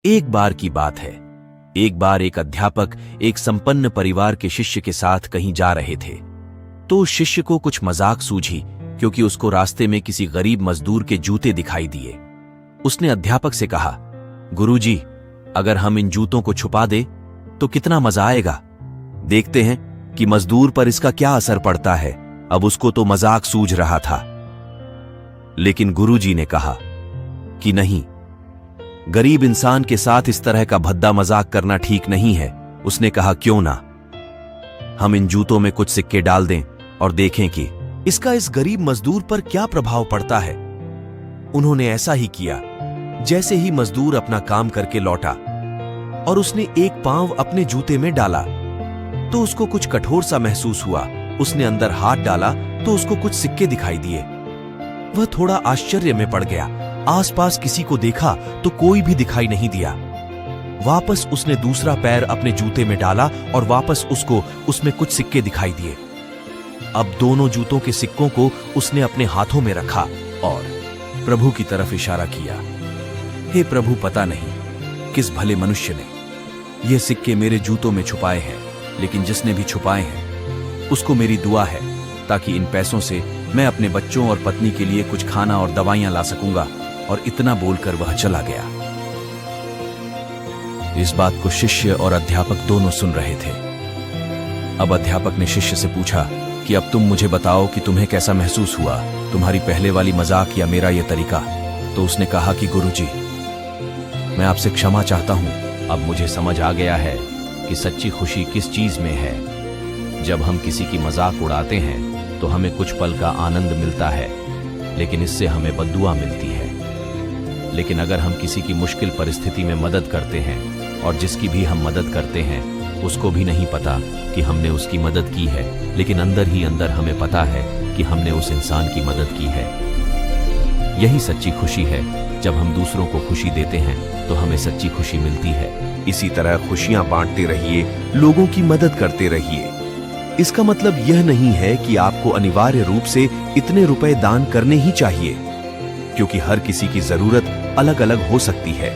एक बार की बात है। एक बार एक अध्यापक एक संपन्न परिवार के शिष्य के साथ कहीं जा रहे थे। तो उस शिष्य को कुछ मजाक सूझी, क्योंकि उसको रास्ते में किसी गरीब मजदूर के जूते दिखाई दिए। उसने अध्यापक से कहा, गुरुजी, अगर हम इन जूतों को छुपा दे तो कितना मजा आएगा। देखते हैं कि मजदूर पर इसका क्या असर पड़ता है। अब उसको तो मजाक सूझ रहा था, लेकिन गुरुजी ने कहा कि नहीं, गरीब इंसान के साथ इस तरह का भद्दा मजाक करना ठीक नहीं है। उसने कहा, क्यों ना हम इन जूतों में कुछ सिक्के डाल दें और देखें कि इसका इस गरीब मजदूर पर क्या प्रभाव पड़ता है। उन्होंने ऐसा ही किया। जैसे ही मजदूर अपना काम करके लौटा और उसने एक पांव अपने जूते में डाला तो उसको कुछ कठोर सा महसूस हुआ। उसने अंदर हाथ डाला तो उसको कुछ सिक्के दिखाई दिए। वह थोड़ा आश्चर्य में पड़ गया। आसपास किसी को देखा तो कोई भी दिखाई नहीं दिया। वापस उसने दूसरा पैर अपने जूते में डाला और वापस उसको उसमें कुछ सिक्के दिखाई दिए। अब दोनों जूतों के सिक्कों को उसने अपने हाथों में रखा और प्रभु की तरफ इशारा किया। हे प्रभु, पता नहीं किस भले मनुष्य ने ये सिक्के मेरे जूतों में छुपाए हैं, लेकिन जिसने भी छुपाए हैं उसको मेरी दुआ है, ताकि इन पैसों से मैं अपने बच्चों और पत्नी के लिए कुछ खाना और दवाइयां ला सकूंगा। और इतना बोलकर वह चला गया। इस बात को शिष्य और अध्यापक दोनों सुन रहे थे। अब अध्यापक ने शिष्य से पूछा कि अब तुम मुझे बताओ कि तुम्हें कैसा महसूस हुआ, तुम्हारी पहले वाली मजाक या मेरा यह तरीका। तो उसने कहा कि गुरुजी, मैं आपसे क्षमा चाहता हूं। अब मुझे समझ आ गया है कि सच्ची खुशी किस चीज में है। जब हम किसी की मजाक उड़ाते हैं तो हमें कुछ पल का आनंद मिलता है, लेकिन इससे हमें बद्दुआ मिलती है। लेकिन अगर हम किसी की मुश्किल परिस्थिति में मदद करते हैं और जिसकी भी हम मदद करते हैं उसको भी नहीं पता कि हमने उसकी मदद की है, लेकिन अंदर ही अंदर हमें पता है कि हमने उस इंसान की मदद की है। यही सच्ची खुशी है। जब हम दूसरों को खुशी देते हैं तो हमें सच्ची खुशी मिलती है। इसी तरह खुशियां बांटते रहिए, लोगों की मदद करते रहिए। इसका मतलब यह नहीं है कि आपको अनिवार्य रूप से इतने रुपए दान करने ही चाहिए, क्योंकि हर किसी की जरूरत अलग अलग हो सकती है।